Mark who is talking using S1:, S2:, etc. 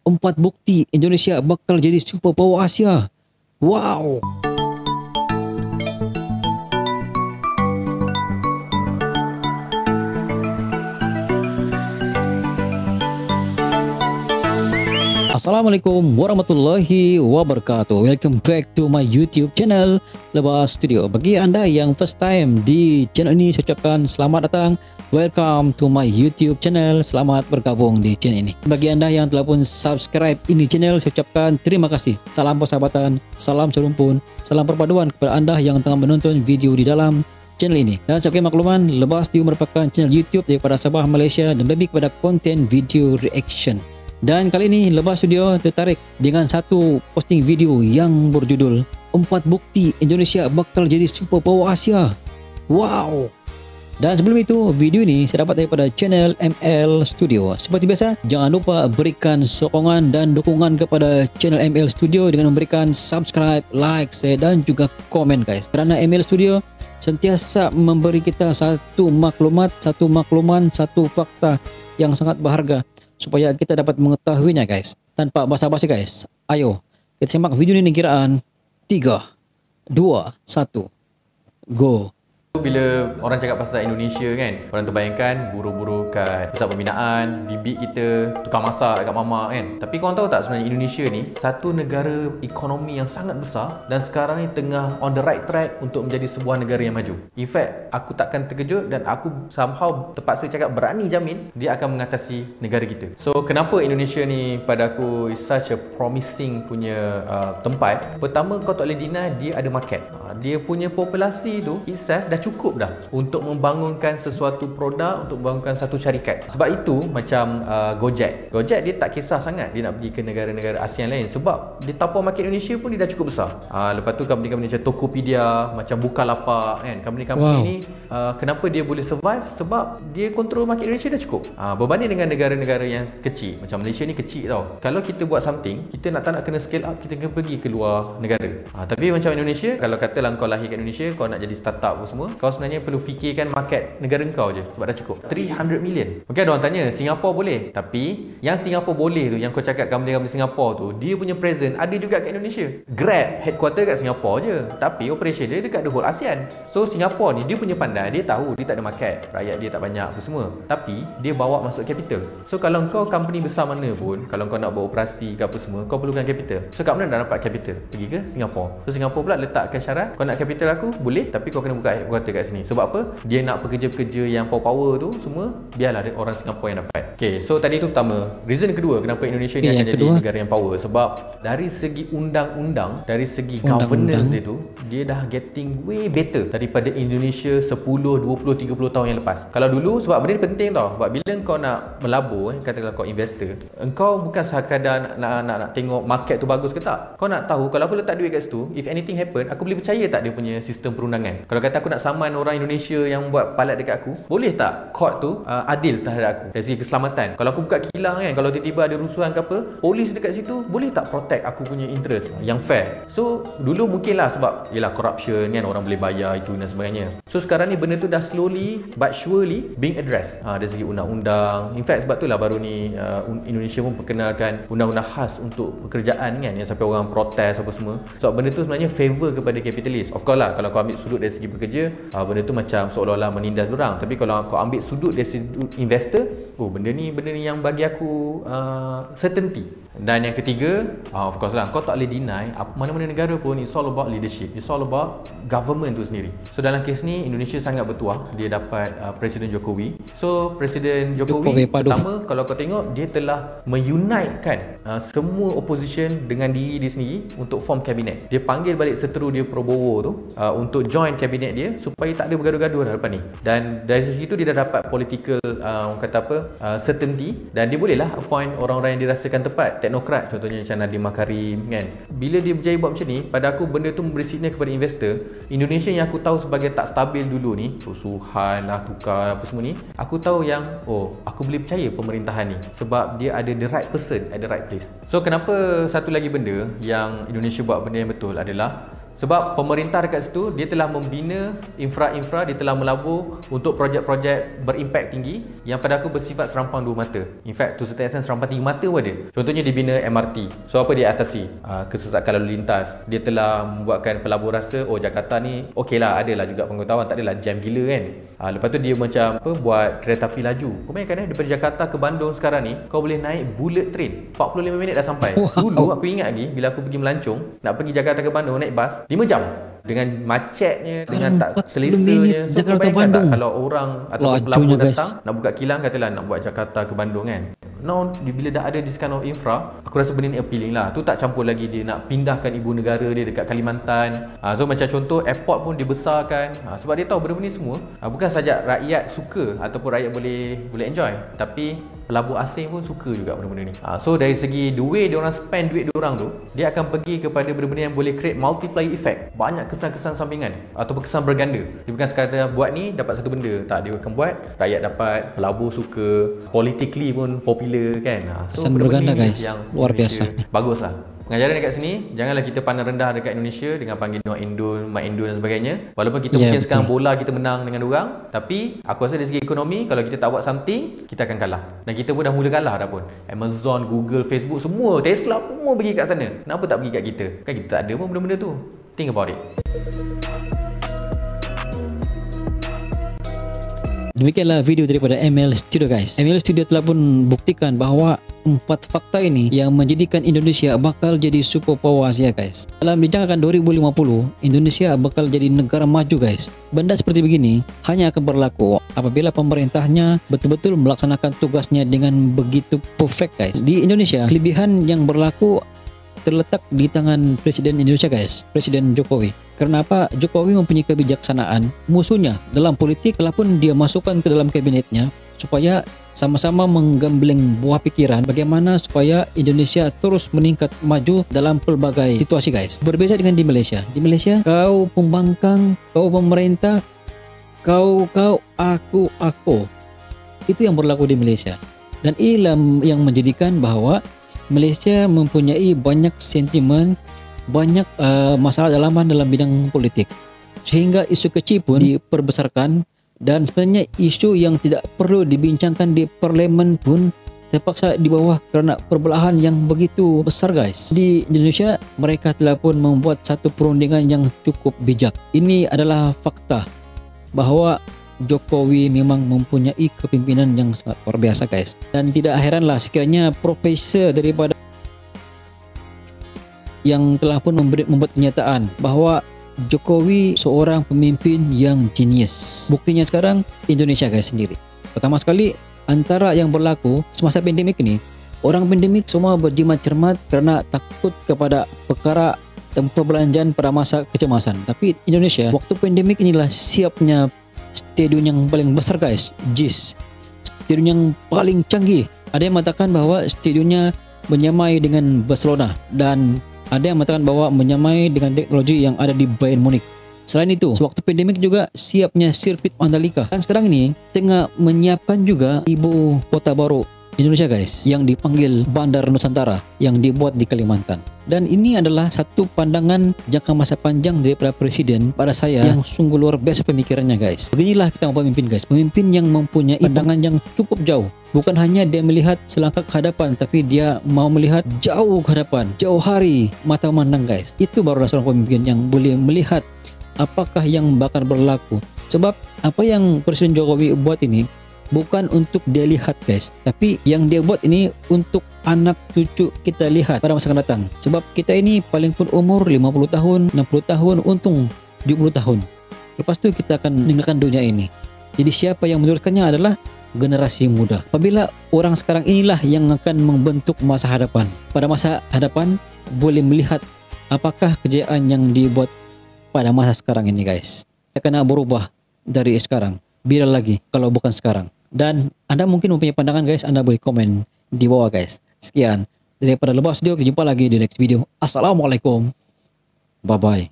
S1: 4 bukti Indonesia bakal jadi superpower Asia. Wow. Assalamualaikum warahmatullahi wabarakatuh. Welcome back to my YouTube channel Lebas Studio. Bagi anda yang first time di channel ini, saya ucapkan selamat datang. Welcome to my YouTube channel. Selamat bergabung di channel ini. Bagi anda yang telah pun subscribe ini channel, saya ucapkan terima kasih. Salam persahabatan, salam serumpun, salam perpaduan kepada anda yang tengah menonton video di dalam channel ini. Dan sebagai makluman, Lebas Studio merupakan channel YouTube daripada Sabah, Malaysia dan lebih kepada konten video reaction. Dan kali ini Lebas Studio tertarik dengan satu posting video yang berjudul 4 bukti Indonesia bakal jadi superpower Asia. Wow. Dan sebelum itu, video ini saya dapat daripada channel ML Studio. Seperti biasa, jangan lupa berikan sokongan dan dukungan kepada channel ML Studio dengan memberikan subscribe, like, share dan juga komen guys. Kerana ML Studio sentiasa memberi kita satu maklumat, satu fakta yang sangat berharga supaya kita dapat mengetahuinya guys. Tanpa basa-basi guys, ayo kita simak video ini kiraan 3, 2, 1, go.
S2: Bila orang cakap pasal Indonesia kan, orang terbayangkan buru-buru kat pusat pembinaan, bibik kita, tukang masak kat mamak kan. Tapi korang tahu tak sebenarnya Indonesia ni satu negara ekonomi yang sangat besar dan sekarang ni tengah on the right track untuk menjadi sebuah negara yang maju. In fact, aku takkan terkejut dan aku somehow terpaksa cakap berani jamin dia akan mengatasi negara kita. So kenapa Indonesia ni pada aku is such a promising punya tempat? Pertama, kau tak boleh deny dia ada market. Dia punya populasi tu itself dah cukup dah untuk membangunkan sesuatu produk, untuk membangunkan satu syarikat. Sebab itu macam Gojek dia tak kisah sangat dia nak pergi ke negara-negara ASEAN lain sebab dia tapau market Indonesia pun dia dah cukup besar. Lepas tu company-company macam Tokopedia, macam Bukalapak kan, company-company ni kenapa dia boleh survive? Sebab dia control market Indonesia dah cukup. Berbanding dengan negara-negara yang kecil, macam Malaysia ni kecil tau. Kalau kita buat something, kita tak nak kena scale up, kita kena pergi ke luar negara. Tapi macam Indonesia, kalau katalah kau lahir kat Indonesia, kau nak jadi startup apa semua, kau sebenarnya perlu fikirkan market negara kau je sebab dah cukup 300 million. Okey, ada orang tanya Singapura boleh, tapi yang Singapura boleh tu, yang kau cakap company Singapura tu, dia punya presence ada juga kat Indonesia. Grab headquarter kat Singapura je, tapi operation dia dekat the whole ASEAN. So Singapura ni dia punya pandai, dia tahu dia tak ada market, rakyat dia tak banyak apa semua, tapi dia bawa masuk capital. So kalau kau company besar mana pun, kalau kau nak beroperasi ke apa semua, kau perlukan capital. So kat mana dah dapat capital? Pergi ke Singapura. So Singapura pula letakkan syarat, kau nak capital aku boleh, tapi kau kena buka headquarter kat sini. Sebab apa? Dia nak pekerja-pekerja yang power tu semua biarlah orang Singapura yang dapat. Okay, so tadi tu pertama. Reason kedua kenapa Indonesia ni akan jadi negara yang power, sebab dari segi undang-undang, dari segi governance dia tu, dia dah getting way better daripada Indonesia 10, 20, 30 tahun yang lepas. Kalau dulu, sebab benda ni penting tau, sebab bila kau nak melabur, katakanlah kau investor, engkau bukan sekadar nak tengok market tu bagus ke tak. Kau nak tahu kalau aku letak duit kat situ, if anything happen, aku boleh percaya tak dia punya sistem perundangan. Kalau kata aku nak saman orang Indonesia yang buat palat dekat aku, boleh tak court tu adil terhadap aku dari segi keselamatan? Kalau aku buka kilang kan, kalau tiba-tiba ada rusuhan ke apa, polis dekat situ boleh tak protect aku punya interest yang fair? So dulu mungkin lah sebab yelah corruption kan, orang boleh bayar itu dan sebagainya. So sekarang ni benda tu dah slowly but surely being addressed dari segi undang-undang. In fact sebab tu lah baru ni Indonesia pun perkenalkan undang-undang khas untuk pekerjaan kan, yang sampai orang protes apa semua. Sebab benda tu sebenarnya favor kepada kapitalis. Of course lah, kalau kau ambil sudut dari segi pekerja, benda tu macam seolah-olah menindas orang. Tapi kalau kau ambil sudut dari sudut investor, benda ni yang bagi aku certainty. Dan yang ketiga, of course lah, kau tak boleh deny mana-mana negara pun it's all about leadership, it's all about government tu sendiri. So dalam kes ni Indonesia sangat bertuah, dia dapat Presiden Jokowi. So Presiden Jokowi pertama, kalau kau tengok, dia telah meunitekan semua opposition dengan diri dia sendiri untuk form kabinet. Dia panggil balik seteru dia Prabowo tu untuk join kabinet dia supaya tak ada bergaduh-gaduh dah lepas ni. Dan dari situ dia dah dapat political orang kata apa, certainty, dan dia bolehlah appoint orang-orang yang dirasakan tepat, teknokrat, contohnya macam Nadiem Makarim kan. Bila dia berjaya buat macam ni, pada aku benda tu memberi signal kepada investor. Indonesia yang aku tahu sebagai tak stabil dulu ni, rusuhan lah, tukar apa semua ni, aku tahu yang aku boleh percaya pemerintahan ni sebab dia ada the right person at the right place. So kenapa satu lagi benda yang Indonesia buat benda yang betul adalah Sebab pemerintah dekat situ dia telah membina infra-infra, dia telah melabur untuk projek-projek berimpak tinggi yang pada aku bersifat serampang dua mata. In fact, to certain extent serampang tiga mata pun ada. Contohnya dia bina MRT. So apa dia atasi? Kesesakan lalu lintas. Dia telah membuatkan pelabur rasa, oh Jakarta ni okey lah, adalah juga pengetahuan, tak adalah jam gila kan. Lepas tu dia macam buat kereta api laju. Kau bayangkan daripada Jakarta ke Bandung sekarang ni kau boleh naik bullet train 45 minit dah sampai. Dulu aku ingat lagi bila aku pergi melancong nak pergi Jakarta ke Bandung naik bas 5 jam dengan macetnya, dengan tak selesanya. So
S1: Jakarta Bandung.
S2: Kalau orang atau pelabur datang nak buka kilang, katalah nak buat Jakarta ke Bandung kan. Now bila dah ada this kind of infra, aku rasa benda ni appealing lah. Tu tak campur lagi dia nak pindahkan ibu negara dia dekat Kalimantan. So macam contoh airport pun dibesarkan. Sebab dia tahu benda-benda ni semua bukan saja rakyat suka ataupun rakyat boleh enjoy, tapi pelabur asing pun suka juga benda-benda ni. So dari segi the way diorang spend duit diorang tu, dia akan pergi kepada benda-benda yang boleh create multiplier effect. Banyak kesan-kesan sampingan ataupun kesan berganda. Dia bukan sekadar buat ni dapat satu benda. Tak, dia akan buat rakyat dapat, pelabur suka, politically pun popular kan. So
S1: kesan berganda guys, luar biasa.
S2: Baguslah. Pengajaran dekat sini, janganlah kita pandang rendah dekat Indonesia dengan panggil Noah Indul, Mak Indul dan sebagainya. Walaupun kita mungkin sekarang bola kita menang dengan orang, tapi aku rasa dari segi ekonomi, kalau kita tak buat something, kita akan kalah. Dan kita pun dah mula kalah dah pun. Amazon, Google, Facebook, semua, Tesla semua pergi kat sana. Kenapa tak pergi kat kita? Kan kita tak ada pun benda-benda tu. Think about it.
S1: Demikianlah video daripada ML Studio guys. ML Studio telah pun buktikan bahawa 4 fakta ini yang menjadikan Indonesia bakal jadi superpower Asia guys. Dalam dijangkakan 2050, Indonesia bakal jadi negara maju guys. Benda seperti begini hanya akan berlaku apabila pemerintahnya betul-betul melaksanakan tugasnya dengan begitu perfect guys. Di Indonesia, kelebihan yang berlaku terletak di tangan Presiden Indonesia guys, Presiden Jokowi. Karena apa? Jokowi mempunyai kebijaksanaan. Musuhnya dalam politik telah pun dia masukkan ke dalam kabinetnya supaya sama-sama menggembleng buah pikiran bagaimana supaya Indonesia terus meningkat maju dalam pelbagai situasi guys. Berbeza dengan di Malaysia. Di Malaysia kau pembangkang, kau pemerintah, kau aku. Itu yang berlaku di Malaysia. Dan inilah yang menjadikan bahawa Malaysia mempunyai banyak sentimen, banyak masalah dalaman dalam bidang politik, sehingga isu kecil pun diperbesarkan, dan sebenarnya isu yang tidak perlu dibincangkan di parlimen pun terpaksa di bawah kerana perbelahan yang begitu besar guys. Di Indonesia mereka telah pun membuat satu perundingan yang cukup bijak. Ini adalah fakta bahawa Jokowi memang mempunyai kepimpinan yang sangat luar biasa guys. Dan tidak heranlah sekiranya profesor daripada yang telah pun membuat kenyataan bahawa Jokowi seorang pemimpin yang genius. Buktinya sekarang Indonesia guys sendiri. Pertama sekali antara yang berlaku semasa pandemik ini, orang pandemik semua berjimat cermat kerana takut kepada perkara perbelanjaan pada masa kecemasan. Tapi Indonesia waktu pandemik inilah siapnya stadium yang paling besar guys, JIS, stadium yang paling canggih. Ada yang mengatakan bahawa stadiumnya menyamai dengan Barcelona, dan ada yang mengatakan bahawa menyamai dengan teknologi yang ada di Bayern Munich. Selain itu, sewaktu pandemik juga siapnya sirkuit Mandalika, dan sekarang ini tengah menyiapkan juga ibu kota baru Indonesia guys, yang dipanggil Bandar Nusantara, yang dibuat di Kalimantan. Dan ini adalah satu pandangan jangka masa panjang daripada Presiden pada saya yang sungguh luar biasa pemikirannya guys. Beginilah kita mau pemimpin guys, pemimpin yang mempunyai pandangan yang cukup jauh. Bukan hanya dia melihat selangkah ke hadapan, tapi dia mau melihat jauh ke hadapan, jauh hari, mata memandang guys. Itu barulah seorang pemimpin yang boleh melihat apakah yang bakal berlaku. Sebab apa yang Presiden Jokowi buat ini bukan untuk dia lihat guys, tapi yang dia buat ini untuk anak cucu kita lihat pada masa akan datang. Sebab kita ini paling pun umur 50 tahun, 60 tahun, untung 70 tahun. Lepas tu kita akan meninggalkan dunia ini. Jadi siapa yang meneruskannya adalah generasi muda. Apabila orang sekarang inilah yang akan membentuk masa hadapan. Pada masa hadapan boleh melihat apakah kejayaan yang dibuat pada masa sekarang ini guys. Kita kena berubah dari sekarang. Bila lagi kalau bukan sekarang. Dan anda mungkin mempunyai pandangan guys, anda boleh komen di bawah guys. Sekian daripada Lebah Studio, kita jumpa lagi di next video. Assalamualaikum, bye bye.